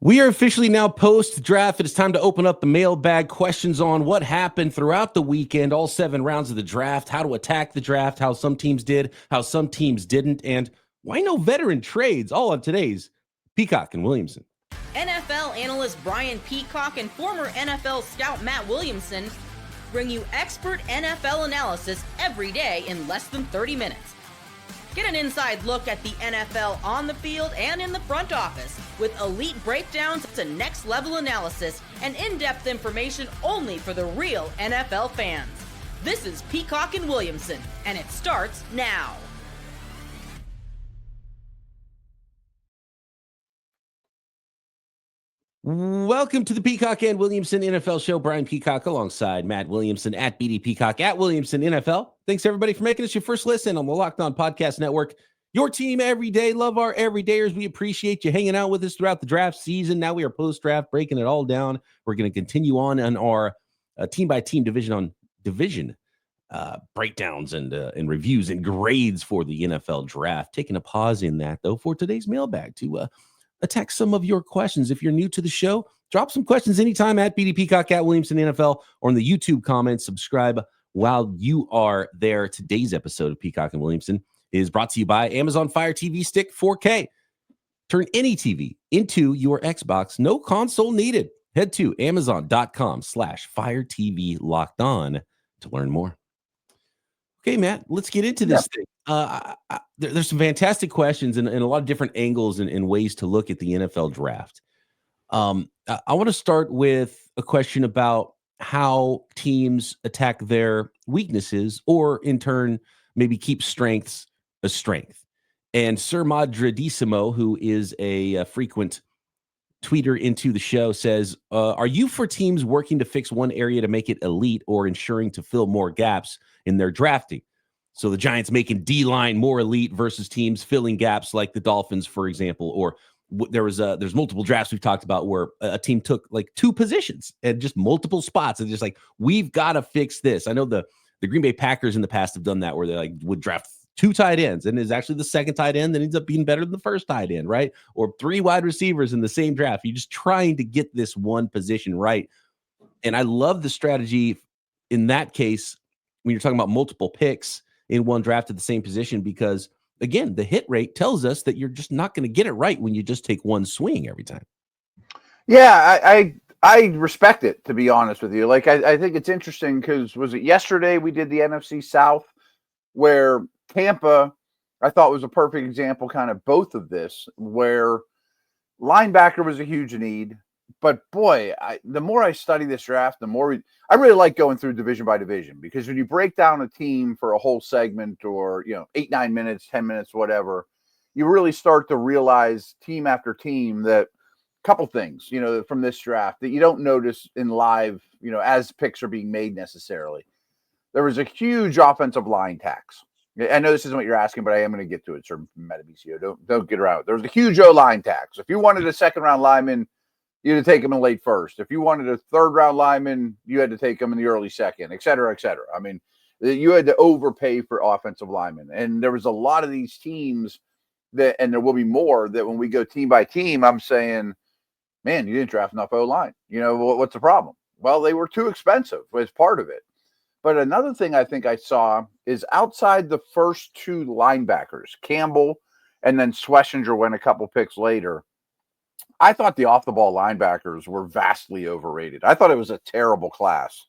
We are officially now post-draft. It is time to open up the mailbag. Questions on what happened throughout the weekend, all 7 rounds of the draft, how to attack the draft, how some teams did, how some teams didn't, and why no veteran trades, all on today's Peacock and Williamson. NFL analyst Brian Peacock and former NFL scout Matt Williamson bring you expert NFL analysis every day in less than 30 minutes. Get an inside look at the NFL on the field and in the front office with elite breakdowns to next-level analysis and in-depth information only for the real NFL fans. This is Peacock and Williamson, and it starts now. Welcome to the Peacock and Williamson NFL Show. Brian Peacock alongside Matt Williamson at BD Peacock at Williamson NFL. Thanks everybody for making us your first listen on the Locked On Podcast Network. Your team every day. Love our everydayers. We appreciate you hanging out with us throughout the draft season. Now we are post-draft, breaking it all down. We're going to continue on our team-by-team division breakdowns and reviews and grades for the NFL draft. Taking a pause in that, though, for today's mailbag to attack some of your questions. If you're new to the show, drop some questions anytime at BD Peacock at Williamson NFL or in the YouTube comments. Subscribe while you are there. Today's episode of Peacock and Williamson is brought to you by Amazon Fire TV Stick 4K. Turn any TV into your Xbox. No console needed. Head to Amazon.com/Fire TV Locked On to learn more. Okay, Matt, let's get into this thing. There's some fantastic questions and a lot of different angles and ways to look at the NFL draft. I want to start with a question about how teams attack their weaknesses or, in turn, maybe keep strengths a strength. And Sir Madridissimo, who is a frequent tweeter into the show, says, are you for teams working to fix one area to make it elite or ensuring to fill more gaps in their drafting? So the Giants making D-line more elite versus teams filling gaps like the Dolphins, for example, or there's multiple drafts we've talked about where a team took like 2 positions and just multiple spots and just like, we've got to fix this. I know the Green Bay Packers in the past have done that where they like would draft 2 tight ends and is actually the second tight end that ends up being better than the first tight end, right? Or 3 wide receivers in the same draft. You're just trying to get this one position right. And I love the strategy in that case when you're talking about multiple picks in one draft at the same position, because again, the hit rate tells us that you're just not going to get it right when you just take one swing every time. Yeah, I respect it, to be honest with you. Like, I think it's interesting because was it yesterday we did the NFC South where Tampa, I thought was a perfect example, kind of both of this, where linebacker was a huge need. But boy, the more I study this draft, the more I really like going through division by division, because when you break down a team for a whole segment or, 8, 9 minutes, 10 minutes, whatever, you really start to realize team after team that a couple things, from this draft that you don't notice in live, as picks are being made necessarily. There was a huge offensive line tax. I know this isn't what you're asking, but I am going to get to it, sir. Metabicio, don't get around it. There was a huge O-line tax. If you wanted a second-round lineman, you had to take him in late first. If you wanted a third-round lineman, you had to take him in the early second, et cetera, et cetera. I mean, you had to overpay for offensive linemen. And there was a lot of these teams that, and there will be more, that when we go team by team, I'm saying, man, you didn't draft enough O-line. What's the problem? Well, they were too expensive was part of it. But another thing I think I saw is outside the first 2 linebackers, Campbell and then Schlesinger went a couple picks later, I thought the off-the-ball linebackers were vastly overrated. I thought it was a terrible class.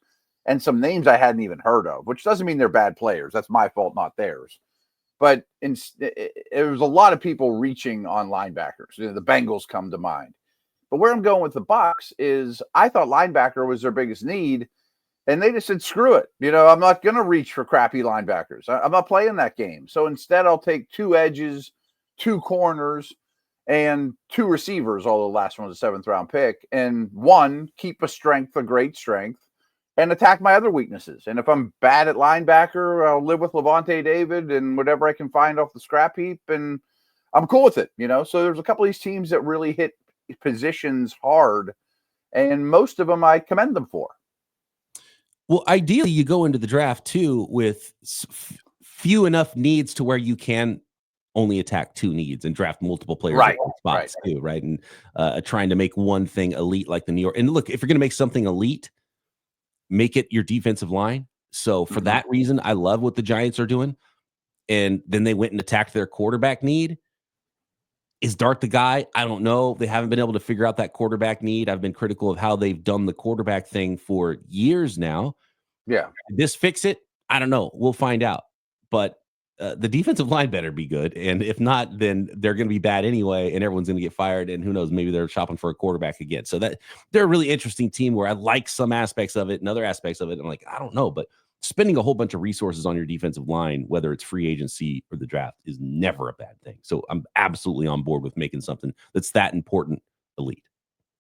And some names I hadn't even heard of, which doesn't mean they're bad players. That's my fault, not theirs. But it was a lot of people reaching on linebackers. The Bengals come to mind. But where I'm going with the Bucs is I thought linebacker was their biggest need, and they just said, screw it. I'm not going to reach for crappy linebackers. I'm not playing that game. So instead, I'll take 2 edges, 2 corners, and 2 receivers, although the last one was a 7th-round pick, and 1, keep a great strength, and attack my other weaknesses. And if I'm bad at linebacker, I'll live with Levante David and whatever I can find off the scrap heap, and I'm cool with it, So there's a couple of these teams that really hit positions hard, and most of them I commend them for. Well, ideally, you go into the draft, too, with few enough needs to where you can only attack 2 needs and draft multiple players Right, at spots too, right? And trying to make one thing elite like the New York. And look, if you're going to make something elite, make it your defensive line. So for that reason, I love what the Giants are doing. And then they went and attacked their quarterback need. Is Dart the guy? I don't know. They haven't been able to figure out that quarterback need. I've been critical of how they've done the quarterback thing for years now. Yeah. Did this fix it? I don't know. We'll find out. But the defensive line better be good. And if not, then they're going to be bad anyway, and everyone's going to get fired. And who knows, maybe they're shopping for a quarterback again. So that they're a really interesting team where I like some aspects of it and other aspects of it. I'm like, I don't know. But spending a whole bunch of resources on your defensive line, whether it's free agency or the draft, is never a bad thing. So I'm absolutely on board with making something that's that important elite.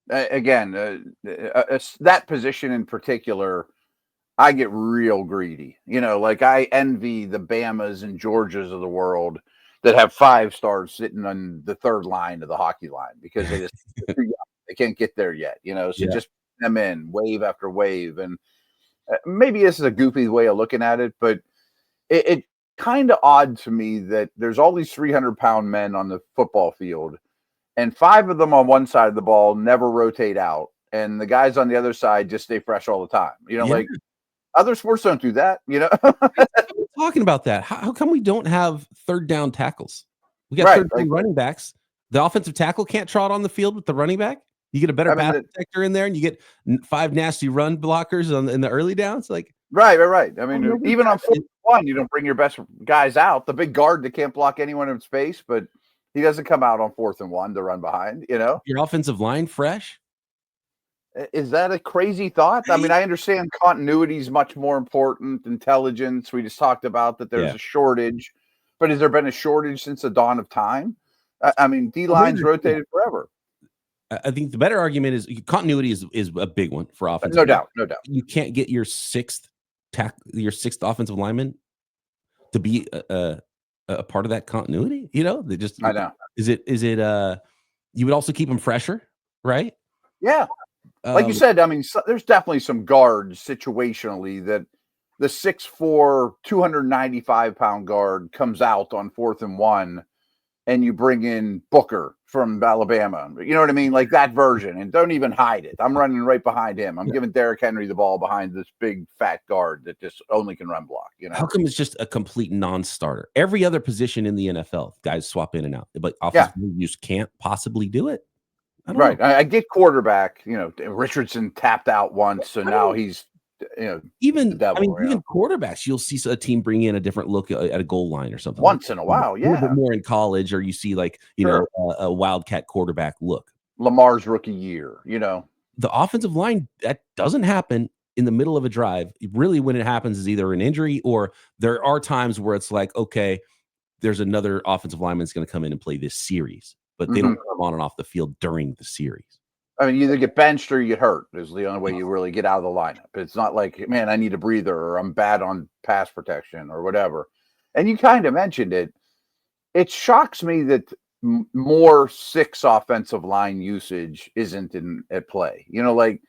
Again, that position in particular, I get real greedy. Like I envy the Bamas and Georgias of the world that have 5 stars sitting on the third line of the hockey line because they can't get there yet. So just put them in wave after wave. And maybe this is a goofy way of looking at it, but it kind of odd to me that there's all these 300-pound men on the football field, and 5 of them on one side of the ball never rotate out, and the guys on the other side just stay fresh all the time. Like other sports don't do that. We're talking about that. How come we don't have third down tackles? We got third down running backs. The offensive tackle can't trot on the field with the running back. You get a better pass protector in there, and you get 5 nasty run blockers in the early downs. Like right. I mean, even on 4th and 1, you don't bring your best guys out. The big guard that can't block anyone in space, but he doesn't come out on 4th and 1 to run behind. Your offensive line fresh. Is that a crazy thought? I mean, I understand continuity is much more important. Intelligence. We just talked about that there's a shortage, but has there been a shortage since the dawn of time? I mean, D-line's rotated forever. I think the better argument is continuity is a big one for offense. No doubt. You can't get your 6th offensive lineman to be a part of that continuity. They just. I know. Is it? You would also keep them fresher, right? Yeah. Like you said, I mean, there's definitely some guards situationally that the 6'4", 295-pound guard comes out on 4th and 1, and you bring in Booker from Alabama. You know what I mean? Like that version, and don't even hide it. I'm running right behind him. I'm giving Derrick Henry the ball behind this big fat guard that just only can run block. How come it's just a complete non-starter? Every other position in the NFL, guys swap in and out, but offensively you just can't possibly do it. I get quarterback. Richardson tapped out once, so now he's even quarterbacks. You'll see a team bring in a different look at a goal line or something once in a while. Yeah, a little bit more in college, or you see a wildcat quarterback look. Lamar's rookie year. The offensive line, that doesn't happen in the middle of a drive. Really, when it happens is either an injury or there are times where it's like, okay, there's another offensive lineman that's going to come in and play this series. But they don't come on and off the field during the series. I mean, you either get benched or you get hurt is the only way you really get out of the lineup. It's not like, man, I need a breather or I'm bad on pass protection or whatever. And you kind of mentioned it. It shocks me that more 6 offensive line usage isn't at play. Like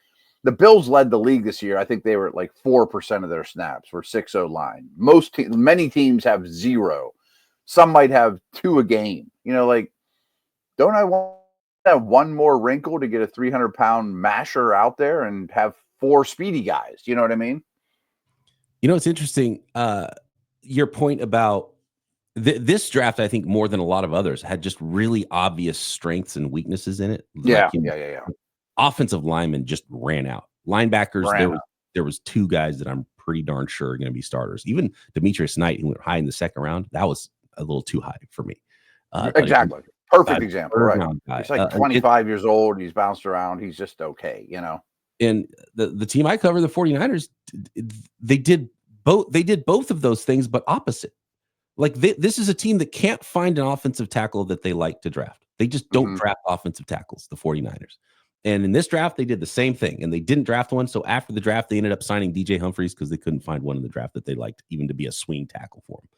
the Bills led the league this year. I think they were at like 4% of their snaps were 6-0 line. Many teams have 0. Some might have 2 a game. Don't I want to have one more wrinkle to get a 300-pound masher out there and have 4 speedy guys? You know what I mean? It's interesting. Your point about this draft, I think more than a lot of others, had just really obvious strengths and weaknesses in it. Yeah. Offensive linemen just ran out. Linebackers, there was 2 guys that I'm pretty darn sure are going to be starters. Even Demetrius Knight, who went high in the 2nd round, that was a little too high for me. Exactly. Perfect example, right? He's like 25 years old. He's bounced around. He's just okay, And the team I cover, the 49ers, they did both of those things, but opposite. Like this is a team that can't find an offensive tackle that they like to draft. They just don't draft offensive tackles, the 49ers. And in this draft, they did the same thing, and they didn't draft one. So after the draft, they ended up signing DJ Humphries because they couldn't find one in the draft that they liked, even to be a swing tackle for him.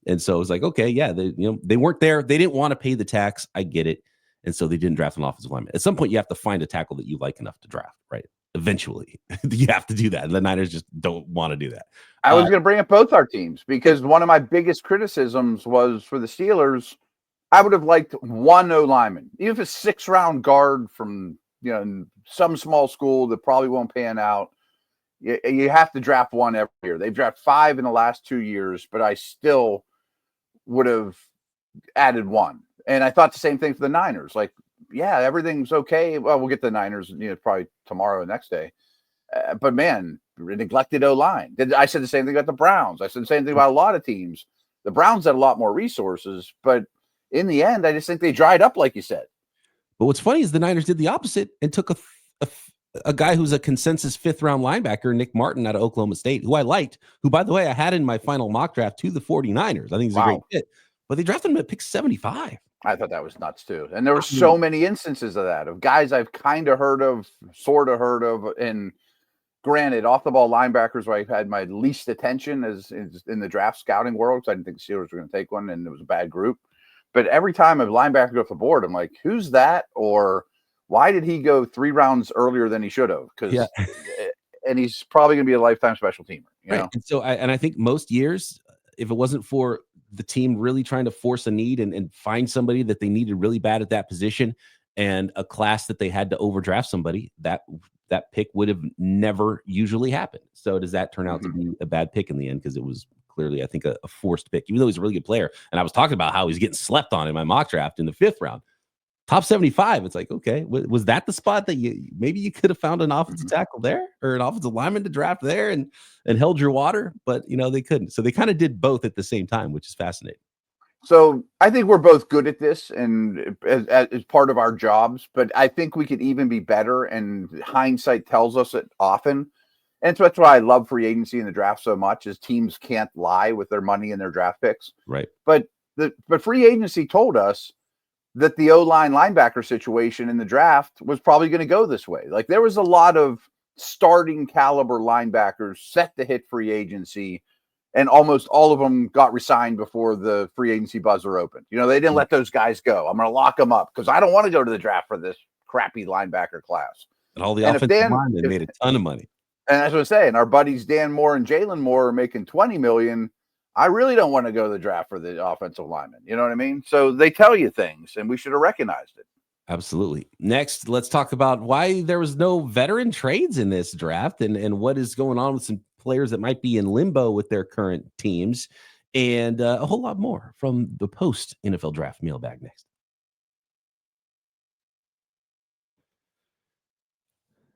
And so it was like, okay, yeah, they weren't there. They didn't want to pay the tax. I get it. And so they didn't draft an offensive lineman. At some point, you have to find a tackle that you like enough to draft, right? Eventually, you have to do that. And the Niners just don't want to do that. I was going to bring up both our teams because one of my biggest criticisms was for the Steelers. I would have liked one O lineman, even if it's 6th-round guard from some small school that probably won't pan out. You have to draft one every year. They've drafted 5 in the last 2 years, but I still would have added one. And I thought the same thing for the Niners. Like, yeah, everything's okay. Well, we'll get the Niners, probably tomorrow or next day. But man, neglected O-line. I said the same thing about the Browns. I said the same thing about a lot of teams. The Browns had a lot more resources, but in the end, I just think they dried up, like you said. But what's funny is the Niners did the opposite and took a guy who's a consensus 5th-round linebacker, Nick Martin out of Oklahoma State, who I liked, who, by the way, I had in my final mock draft to the 49ers. I think he's a great fit. But they drafted him at pick 75. I thought that was nuts, too. And there were so many instances of that, of guys I've kind of heard of, sort of heard of, and granted, off-the-ball linebackers where I've had my least attention is in the draft scouting world, because I didn't think the Steelers were going to take one, and it was a bad group. But every time a linebacker goes off the board, I'm like, who's that? Or why did he go 3 rounds earlier than he should have? Because and he's probably going to be a lifetime special teamer. You know? And so, I think most years, if it wasn't for the team really trying to force a need and find somebody that they needed really bad at that position, and a class that they had to overdraft somebody, that pick would have never usually happened. So does that turn out to be a bad pick in the end? Because it was clearly, I think, a forced pick, even though he's a really good player. And I was talking about how he's getting slept on in my mock draft in the 5th round. Top 75. It's like, okay, was that the spot that maybe you could have found an offensive tackle there or an offensive lineman to draft there and held your water? But, they couldn't. So they kind of did both at the same time, which is fascinating. So I think we're both good at this and as part of our jobs, but I think we could even be better. And hindsight tells us it often. And so that's why I love free agency and the draft so much, is teams can't lie with their money and their draft picks. Right. But free agency told us that the O-line linebacker situation in the draft was probably going to go this way. Like, there was a lot of starting caliber linebackers set to hit free agency, and almost all of them got resigned before the free agency buzzer opened. They didn't let those guys go. I'm going to lock them up because I don't want to go to the draft for this crappy linebacker class. And all the offensive linemen made a ton of money. And that's what I'm saying. Our buddies Dan Moore and Jalen Moore are making $20 million. I really don't want to go to the draft for the offensive lineman. You know what I mean? So they tell you things, and we should have recognized it. Absolutely. Next, let's talk about why there was no veteran trades in this draft and what is going on with some players that might be in limbo with their current teams, and a whole lot more from the post NFL draft mailbag next.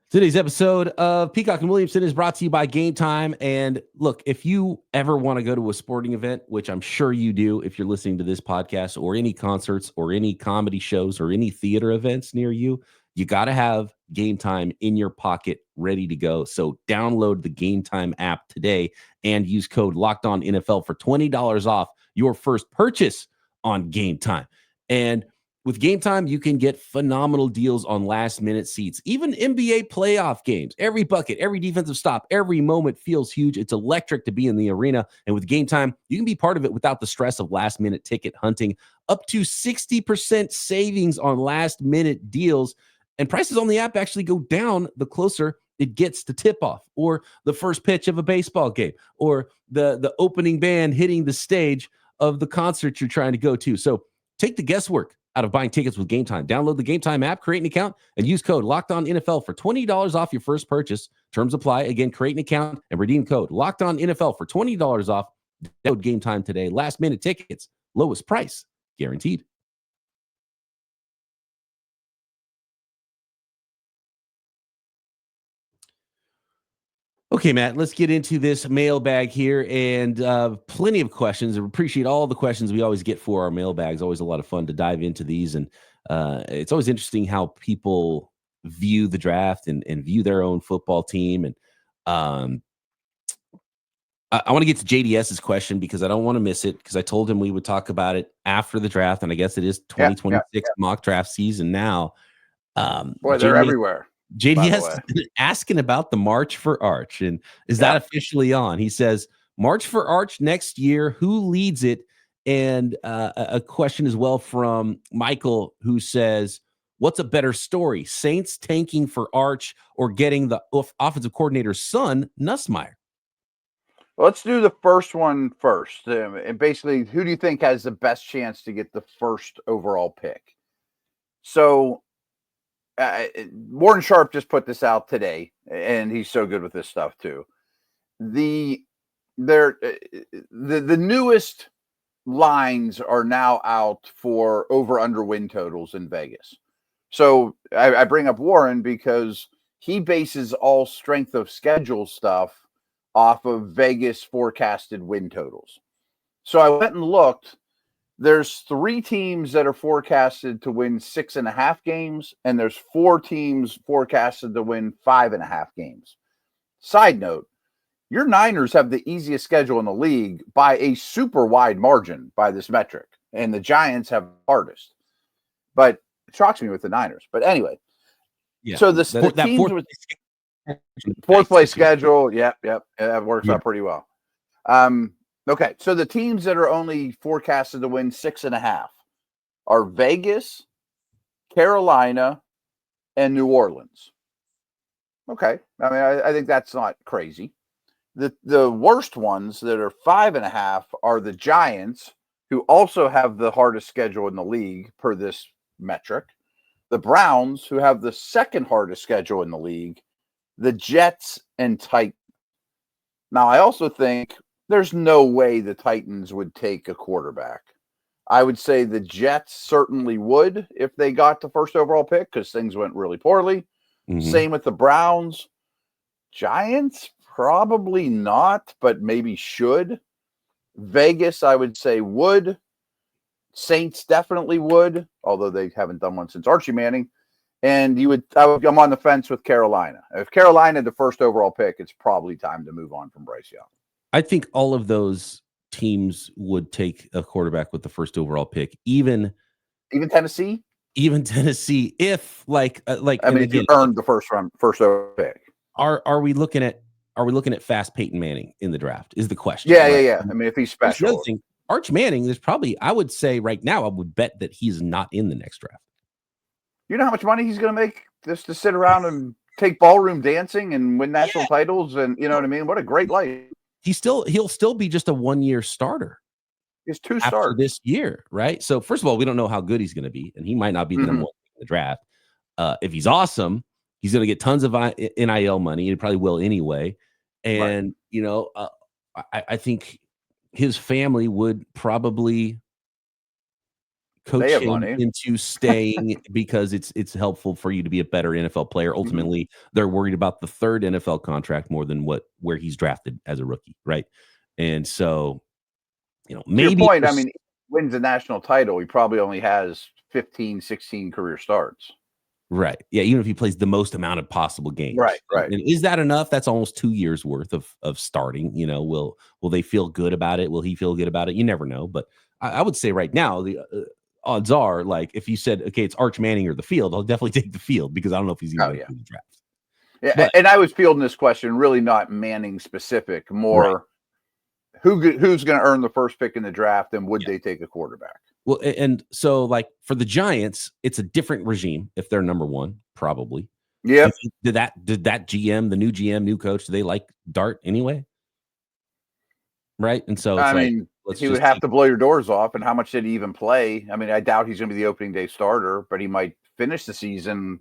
Today's episode of Peacock and Williamson is brought to you by Gametime. And look, if you ever want to go to a sporting event, which I'm sure you do if you're listening to this podcast, or any concerts or any comedy shows or any theater events near you, you got to have Gametime in your pocket ready to go. So download the Gametime app today and use code LOCKEDONNFL for $20 off your first purchase on Gametime. And with Gametime, you can get phenomenal deals on last-minute seats, even NBA playoff games. Every bucket, every defensive stop, every moment feels huge. It's electric to be in the arena. And with Gametime, you can be part of it without the stress of last-minute ticket hunting. Up to 60% savings on last-minute deals. And prices on the app actually go down the closer it gets to tip-off, or the first pitch of a baseball game, or the opening band hitting the stage of the concert you're trying to go to. So take the guesswork out of buying tickets with Gametime. Download the Gametime app, create an account, and use code LOCKEDONNFL for $20 off your first purchase. Terms apply. Again, create an account and redeem code LOCKEDONNFL for $20 off. Download Gametime today. Last minute tickets, lowest price guaranteed. Okay, Matt, let's get into this mailbag here, and plenty of questions. I appreciate all the questions we always get for our mailbags. Always a lot of fun to dive into these, and it's always interesting how people view the draft and view their own football team. And I want to get to JDS's question because I don't want to miss it, because I told him we would talk about it after the draft, and I guess it is 2026 mock draft season now. Boy, they're everywhere. JDS has been asking about the March for Arch, and is that officially on? He says, March for Arch next year, who leads it? And a question as well from Michael, who says, what's a better story, Saints tanking for Arch or getting the offensive coordinator's son, Nussmeier? Let's do the first one first. And basically, who do you think has the best chance to get the first overall pick? So, Warren Sharp just put this out today, and he's so good with this stuff too. The newest lines are now out for over/under win totals in Vegas. So I bring up Warren because he bases all strength of schedule stuff off of Vegas forecasted win totals. So I went and looked. There's 3 teams that are forecasted to win 6.5 games, and there's 4 teams forecasted to win 5.5 games. Side note, your Niners have the easiest schedule in the league by a super wide margin by this metric, and the Giants have the hardest. But it shocks me with the Niners. But anyway, so the teams with fourth place schedule, yep, that works out pretty well. Okay, so the teams that are only forecasted to win 6.5 are Vegas, Carolina, and New Orleans. Okay, I mean, I think that's not crazy. The worst ones that are 5.5 are the Giants, who also have the hardest schedule in the league per this metric. The Browns, who have the second hardest schedule in the league. The Jets and Titans. Now, I also think there's no way the Titans would take a quarterback. I would say the Jets certainly would if they got the first overall pick because things went really poorly. Mm-hmm. Same with the Browns. Giants, probably not, but maybe should. Vegas, I would say would. Saints definitely would, although they haven't done one since Archie Manning. And I'm on the fence with Carolina. If Carolina had the first overall pick, it's probably time to move on from Bryce Young. I think all of those teams would take a quarterback with the first overall pick, even Tennessee. Even Tennessee, if like I mean, if you earned the first overall pick, are we looking at fast Peyton Manning in the draft? Is the question? Yeah. I mean, if he's special. The other thing, Arch Manning, there's probably, I would say right now, I would bet that he's not in the next draft. You know how much money he's going to make just to sit around and take ballroom dancing and win national titles, and you know what I mean? What a great life. He'll still be just a 1-year starter. It's 2 after starts this year, right? So first of all, we don't know how good he's going to be, and he might not be the number 1 in the draft. If he's awesome, he's going to get tons of NIL money. He probably will anyway. And I think his family would probably coach him into staying because it's helpful for you to be a better NFL player. Ultimately, they're worried about the 3rd NFL contract more than where he's drafted as a rookie, right? And so, maybe to your point, I mean, wins a national title, he probably only has 15, 16 career starts. Right. Yeah, even if he plays the most amount of possible games. Right. And is that enough? That's almost 2 years worth of starting. Will they feel good about it? Will he feel good about it? You never know. But I would say right now, the odds are, like, if you said, okay, it's Arch Manning or the field, I'll definitely take the field because I don't know if he's even going to the draft. Yeah, but, and I was fielding this question really not Manning specific, more who's going to earn the first pick in the draft and would they take a quarterback? Well, and so like for the Giants, it's a different regime if they're number 1, probably. Yeah. Did that GM, the new GM, new coach, do they like Dart anyway? Right. And so it's he would have to blow your doors off. And how much did he even play? I mean, I doubt he's going to be the opening day starter, but he might finish the season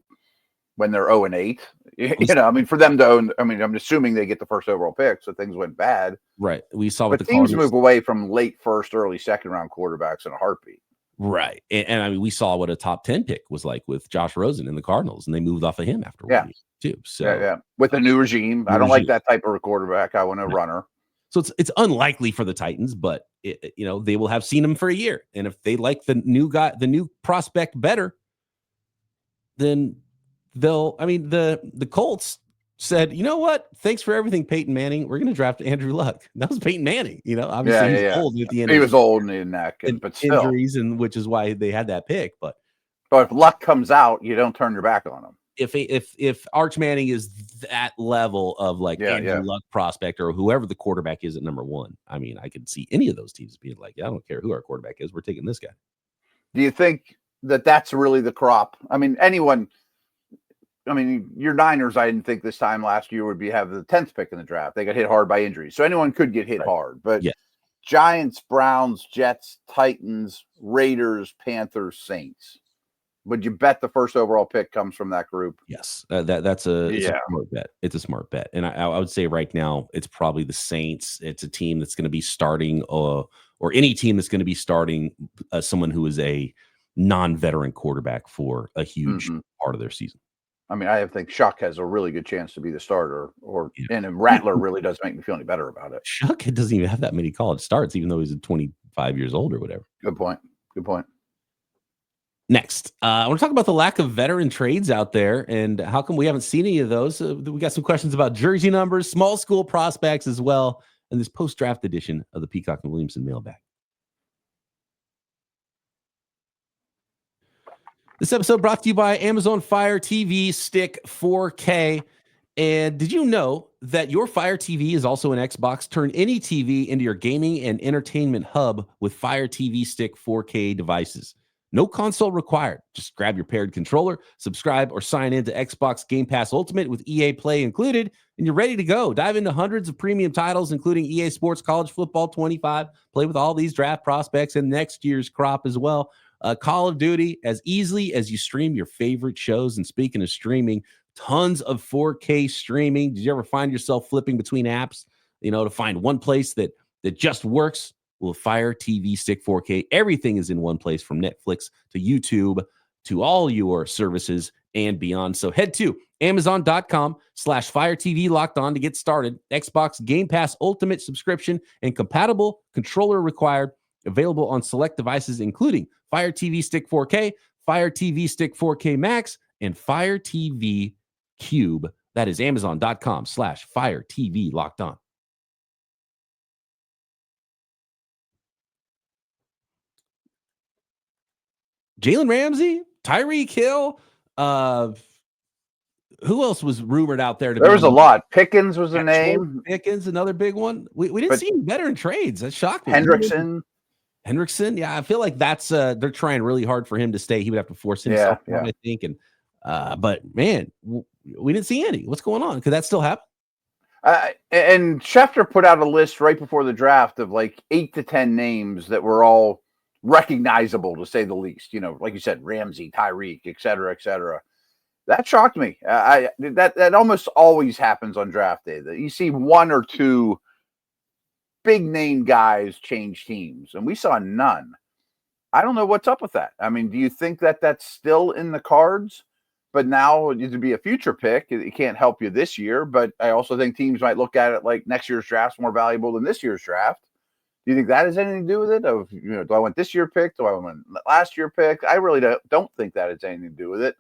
when they're 0-8. I mean, for them to own, I mean, I'm assuming they get the first overall pick, so things went bad. Right. We saw what the teams move away from late first, early second round quarterbacks in a heartbeat. Right. And I mean, we saw what a top 10 pick was like with Josh Rosen in the Cardinals, and they moved off of him after 1 year too. So with a new regime. I don't like that type of a quarterback. I want a runner. So it's unlikely for the Titans, but they will have seen him for a year. And if they like the new guy, the new prospect better, then the Colts said, you know what? Thanks for everything, Peyton Manning. We're going to draft Andrew Luck. That was Peyton Manning. Obviously he was old at the end. He was old in that, but still. Injuries, and which is why they had that pick. But if Luck comes out, you don't turn your back on him. If Arch Manning is that level of like Andrew Luck prospect or whoever the quarterback is at number 1, I mean, I could see any of those teams being like, I don't care who our quarterback is. We're taking this guy. Do you think that that's really the crop? I mean, anyone. I mean, your Niners, I didn't think this time last year would have the 10th pick in the draft. They got hit hard by injuries. So anyone could get hit hard. But Yeah. Giants, Browns, Jets, Titans, Raiders, Panthers, Saints. Would you bet the first overall pick comes from that group? Yes. It's a smart bet. It's a smart bet. And I would say right now it's probably the Saints. It's a team that's going to be starting or any team that's going to be starting someone who is a non-veteran quarterback for a huge part of their season. I mean, I think Shuck has a really good chance to be the starter, and Rattler really doesn't make me feel any better about it. Shuck doesn't even have that many college starts, even though he's 25 years old or whatever. Good point. Next, I want to talk about the lack of veteran trades out there and how come we haven't seen any of those. We got some questions about jersey numbers, small school prospects as well, and this post-draft edition of the Peacock and Williamson Mailbag. This episode brought to you by Amazon Fire TV Stick 4K. And did you know that your Fire TV is also an Xbox? Turn any TV into your gaming and entertainment hub with Fire TV Stick 4K devices. No console required. Just grab your paired controller, subscribe, or sign in to Xbox Game Pass Ultimate with EA Play included, and you're ready to go. Dive into hundreds of premium titles, including EA Sports College Football 25. Play with all these draft prospects and next year's crop as well. Call of Duty as easily as you stream your favorite shows. And speaking of streaming, tons of 4K streaming. Did you ever find yourself flipping between apps, to find one place that just works? Well, Fire TV Stick 4K, everything is in one place, from Netflix to YouTube to all your services and beyond. So head to Amazon.com/Fire TV Locked On to get started. Xbox Game Pass Ultimate subscription and compatible controller required. Available on select devices, including Fire TV Stick 4K, Fire TV Stick 4K Max, and Fire TV Cube. That is Amazon.com/Fire TV Locked On. Jalen Ramsey, Tyreek Hill, who else was rumored out there? There was a lot. Pickens was a name. Pickens, another big one. We didn't see any veteran trades. That shocked me. Hendrickson, yeah, I feel like that's they're trying really hard for him to stay. He would have to force himself, I think. And but man, we didn't see any. What's going on? Could that still happen? And Schefter put out a list right before the draft of like 8 to 10 names that were all recognizable, to say the least. Like you said, Ramsey, Tyreek, et cetera, et cetera. That shocked me. That almost always happens on draft day. That you see one or two big name guys change teams, and we saw none. I don't know what's up with that. I mean, do you think that that's still in the cards? But now to be a future pick, it can't help you this year. But I also think teams might look at it like next year's draft's more valuable than this year's draft. Do you think that has anything to do with it? Do I want this year pick? Do I want last year pick? I really don't think that has anything to do with it.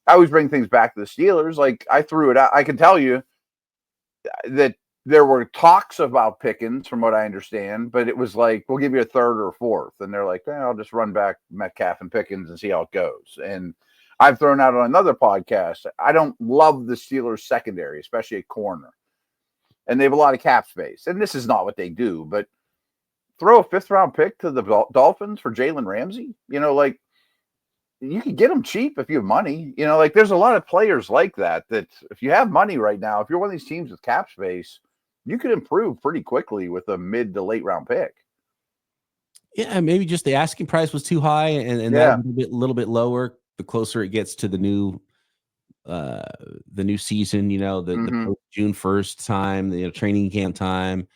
I always bring things back to the Steelers. Like, I threw it out. I can tell you that there were talks about Pickens, from what I understand, but it was like, we'll give you a third or fourth. And they're like, I'll just run back Metcalf and Pickens and see how it goes. And I've thrown out on another podcast, I don't love the Steelers secondary, especially at corner. And they have a lot of cap space. And this is not what they do, but throw a 5th-round pick to the Dolphins for Jalen Ramsey? You could get them cheap if you have money. There's a lot of players like that if you have money right now, if you're one of these teams with cap space, you could improve pretty quickly with a mid to late round pick. Yeah, maybe just the asking price was too high, and that a little bit lower the closer it gets to the new season. The June 1st time, training camp time.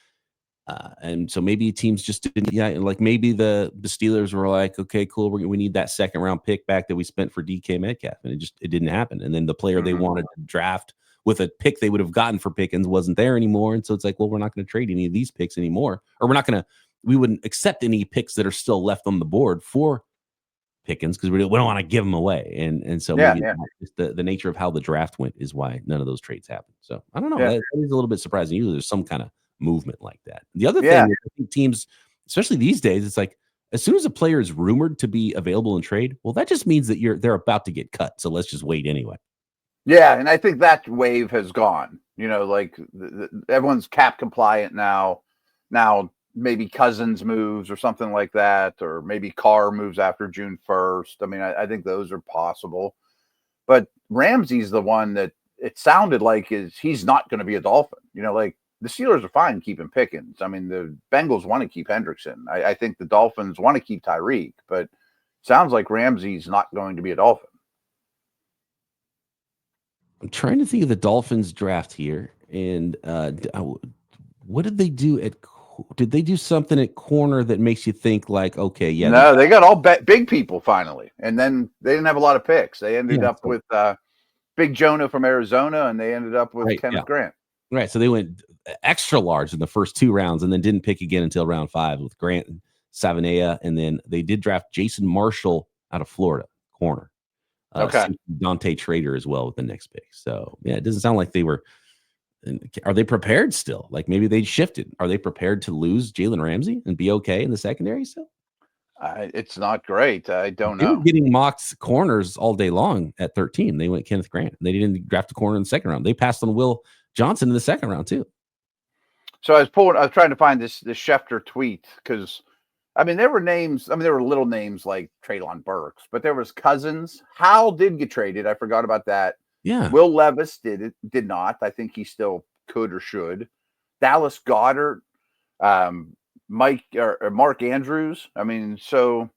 And so maybe teams just didn't, like maybe the Steelers were like, okay, cool, we need that 2nd round pick back that we spent for DK Metcalf, and it didn't happen. And then the player they wanted to draft with a pick they would have gotten for Pickens wasn't there anymore, and so it's like, well, we're not going to trade any of these picks anymore, or we wouldn't accept any picks that are still left on the board for Pickens because we don't want to give them away. And so maybe just the nature of how the draft went is why none of those trades happened. So I don't know. That is a little bit surprising. Usually there's some kind of movement like that. The other thing is, I think teams, especially these days, it's like as soon as a player is rumored to be available in trade, well, that just means that they're about to get cut. So let's just wait anyway. Yeah, and I think that wave has gone. Everyone's cap compliant now. Now maybe Cousins moves or something like that, or maybe Carr moves after June 1st. I mean, I think those are possible. But Ramsey's the one that it sounded like he's not going to be a Dolphin. Like the Steelers are fine keeping Pickens. I mean, the Bengals want to keep Hendrickson. I think the Dolphins want to keep Tyreek, but sounds like Ramsey's not going to be a Dolphin. I'm trying to think of the Dolphins draft here, and what did they do did they do something at corner that makes you think like, okay, yeah? No, they got all big people finally, and then they didn't have a lot of picks. They ended up with Big Jonah from Arizona, and they ended up with Kenneth Grant. Right, so they went extra large in the first 2 rounds, and then didn't pick again until round 5 with Grant and Savanea, and then they did draft Jason Marshall out of Florida, corner. Dante Trader as well with the next pick. So yeah, it doesn't sound like they were. Are they prepared still? Like maybe they shifted. Are they prepared to lose Jalen Ramsey and be okay in the secondary still? It's not great. I don't know. They were getting mocked corners all day long at 13. They went Kenneth Grant. They didn't draft a corner in the second round. They passed on Will Johnson in the second round too. So I was trying to find this Schefter tweet because. I mean, there were names. I mean, there were little names like Treylon Burks, but there was Cousins. Howell did get traded. I forgot about that. Yeah. Will Levis did not. I think he still could or should. Dallas Goedert, Mark Andrews. I mean, so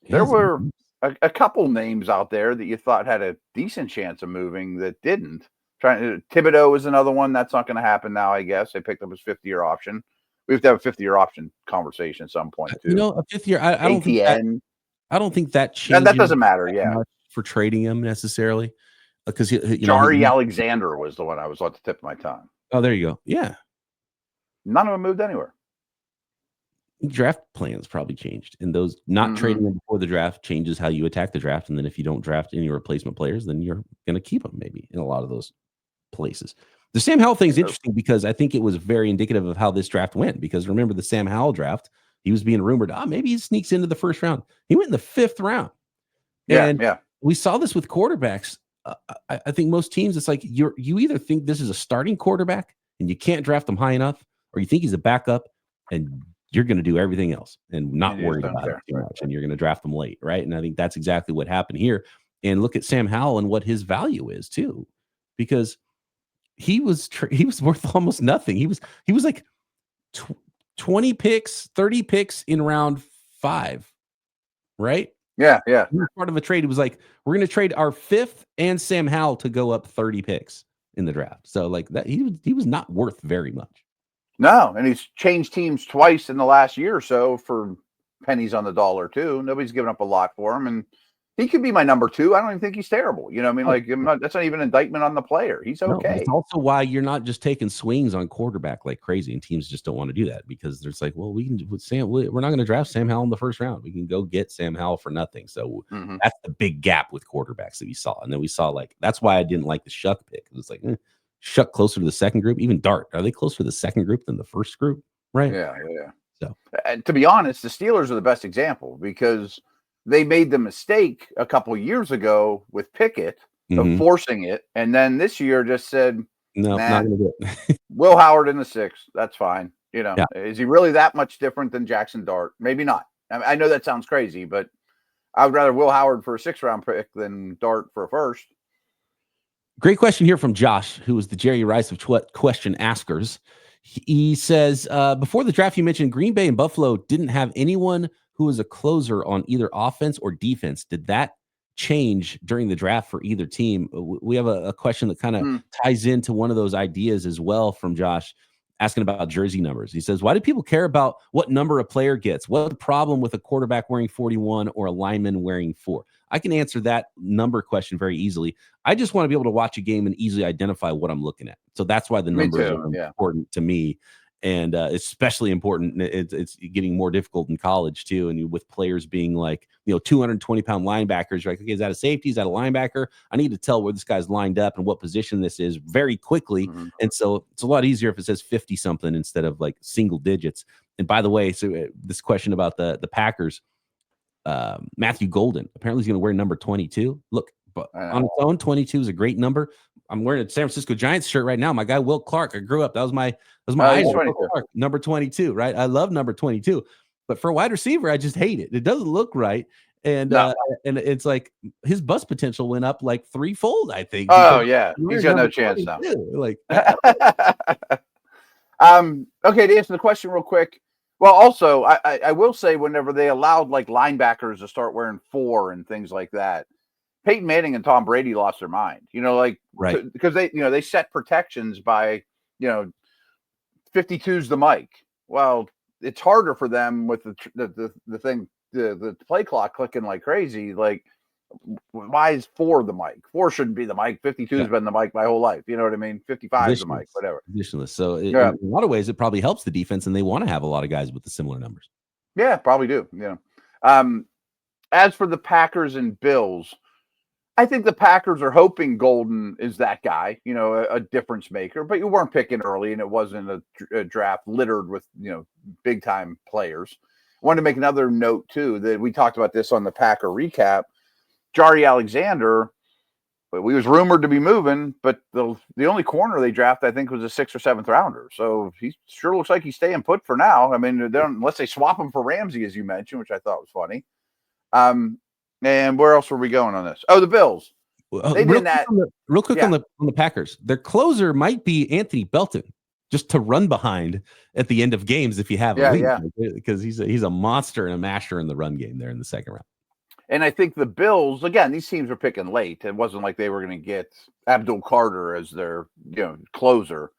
there were a couple names out there that you thought had a decent chance of moving that didn't. Thibodeau was another one. That's not going to happen now, I guess. They picked up his 5th-year option. We have to have a 5th-year option conversation at some point too. A 5th year. I don't think that changes. That doesn't matter. Yeah, for trading him necessarily, because Jari Alexander was the one I was on the tip of my tongue. Oh, there you go. Yeah, none of them moved anywhere. Draft plans probably changed, and those not trading them before the draft changes how you attack the draft. And then if you don't draft any replacement players, then you're going to keep them maybe in a lot of those places. The Sam Howell thing is interesting because I think it was very indicative of how this draft went. Because remember the Sam Howell draft, he was being rumored, maybe he sneaks into the first round. He went in the 5th round. And we saw this with quarterbacks. I think most teams, it's like you either think this is a starting quarterback and you can't draft him high enough, or you think he's a backup and you're going to do everything else and not worry about it too much, and you're going to draft them late, right? And I think that's exactly what happened here. And look at Sam Howell and what his value is too, because he was worth almost nothing. He was like 20 picks, 30 picks in round 5, right? Yeah. Part of a trade. It was like, we're going to trade our 5th and Sam Howell to go up 30 picks in the draft. So like that, he was not worth very much. No, and he's changed teams twice in the last year or so for pennies on the dollar too. Nobody's given up a lot for him, and he could be my number 2. I don't even think he's terrible. You know what I mean? That's not even an indictment on the player. He's okay. No, it's also why you're not just taking swings on quarterback like crazy, and teams just don't want to do that because there's like, well, we can with Sam. We're not going to draft Sam Howell in the first round. We can go get Sam Howell for nothing. So that's the big gap with quarterbacks that we saw. And then we saw that's why I didn't like the Shuck pick. It was like Shuck closer to the second group. Even Dart, are they closer to the second group than the first group? Right? Yeah. So, and to be honest, the Steelers are the best example because they made the mistake a couple years ago with Pickett of forcing it, and then this year just said, "No, not gonna do it." Will Howard in the 6th. That's fine. Is he really that much different than Jackson Dart? Maybe not. I know that sounds crazy, but I would rather Will Howard for a 6th-round pick than Dart for a 1st. Great question here from Josh, who is the Jerry Rice of question askers. He says, before the draft, you mentioned Green Bay and Buffalo didn't have anyone who was a closer on either offense or defense. Did that change during the draft for either team? We have a question that kind of ties into one of those ideas as well from Josh, asking about jersey numbers. He says, why do people care about what number a player gets? What's the problem with a quarterback wearing 41 or a lineman wearing 4? I can answer that number question very easily. I just want to be able to watch a game and easily identify what I'm looking at. So that's why the numbers are important to me. And especially important, it's getting more difficult in college too. And with players being like, 220-pound linebackers, you're like, okay, is that a safety? Is that a linebacker? I need to tell where this guy's lined up and what position this is very quickly. And so it's a lot easier if it says 50 something instead of like single digits. And by the way, so this question about the Packers, Matthew Golden apparently is going to wear number 22. Look, but on its own, 22 is a great number. I'm wearing a San Francisco Giants shirt right now. My guy Will Clark. I grew up. That was my idol. Clark, number 22, right? I love number 22. But for a wide receiver, I just hate it. It doesn't look right. And No. and it's like his bust potential went up like threefold, I think. Oh because yeah, he's got no chance now. Like, okay, to answer the question real quick. Well, also I will say whenever they allowed like linebackers to start wearing 4 and things like that, Peyton Manning and Tom Brady lost their mind. Like right. because they set protections by 52's the mic. Well, it's harder for them with the thing the play clock clicking like crazy. Like, why is 4 the mic? 4 shouldn't be the mic. 52's been the mic my whole life. You know what I mean? 55 is the mic, whatever. Positionless. So in a lot of ways, it probably helps the defense, and they want to have a lot of guys with the similar numbers. Yeah, probably do. As for the Packers and Bills, I think the Packers are hoping Golden is that guy, a difference maker, but you weren't picking early and it wasn't a draft littered with, big time players. I wanted to make another note too, that we talked about this on the Packer recap. Jari Alexander, we was rumored to be moving, but the only corner they drafted, I think, was a 6th or 7th rounder. So he sure looks like he's staying put for now. I mean, unless they swap him for Ramsey, as you mentioned, which I thought was funny. And where else were we going on this? Oh, the Bills. They did that real quick on the Packers. Their closer might be Anthony Belton, just to run behind at the end of games if you have him. Because he's a monster and a master in the run game there in the second round. And I think the Bills, again, these teams were picking late. It wasn't like they were going to get Abdul Carter as their closer.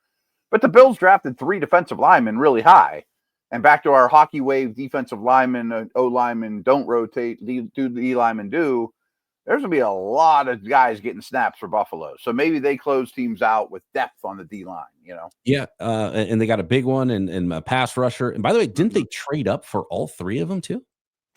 But the Bills drafted 3 defensive linemen really high. And back to our hockey wave defensive linemen, O linemen don't rotate, do the E linemen do. There's going to be a lot of guys getting snaps for Buffalo. So maybe they close teams out with depth on the D line, Yeah, and they got a big one and a pass rusher. And by the way, didn't they trade up for all 3 of them too?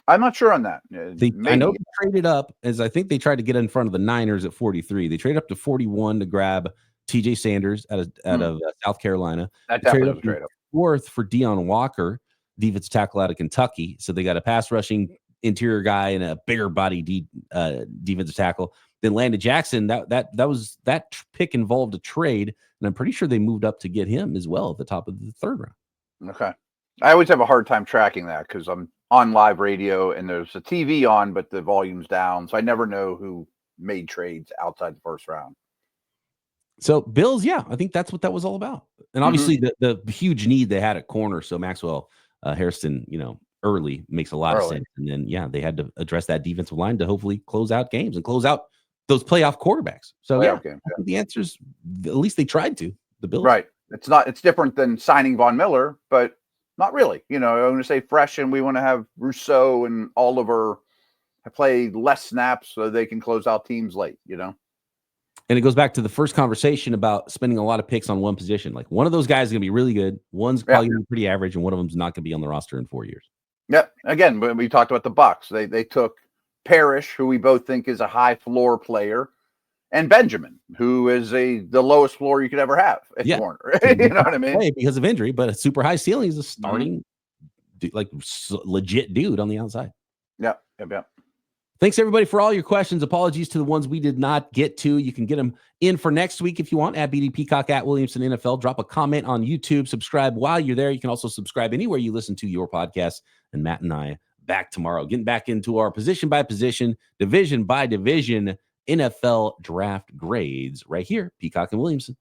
I'm not sure on that. I know they traded up, as I think they tried to get in front of the Niners at 43. They traded up to 41 to grab T.J. Sanders out of South Carolina. That definitely was a trade up. 4th for Deion Walker, defensive tackle out of Kentucky. So they got a pass rushing interior guy and a bigger body defensive tackle. Then Landon Jackson. That pick involved a trade, and I'm pretty sure they moved up to get him as well at the top of the 3rd round. Okay, I always have a hard time tracking that because I'm on live radio and there's a TV on, but the volume's down, so I never know who made trades outside the 1st round. So Bills, I think that's what that was all about. And obviously the huge need they had at corner. So Maxwell Harrison, early makes a lot of sense. And then, they had to address that defensive line to hopefully close out games and close out those playoff quarterbers. So I think the answer's, at least they tried to, the Bills. Right. It's different than signing Von Miller, but not really. I'm going to say fresh, and we want to have Rousseau and Oliver play less snaps so they can close out teams late, And it goes back to the first conversation about spending a lot of picks on one position. Like, one of those guys is going to be really good. One's probably going to be pretty average, and one of them's not going to be on the roster in 4 years. Yep. Again, when we talked about the Bucs, they took Parrish, who we both think is a high floor player, and Benjamin, who is the lowest floor you could ever have at corner. You know what I mean? Because of injury, but a super high ceiling is a starting, legit dude on the outside. Yep. Thanks, everybody, for all your questions. Apologies to the ones we did not get to. You can get them in for next week if you want. At BD Peacock, at Williamson NFL. Drop a comment on YouTube. Subscribe while you're there. You can also subscribe anywhere you listen to your podcast. And Matt and I back tomorrow, getting back into our position by position, division by division NFL draft grades right here, Peacock and Williamson.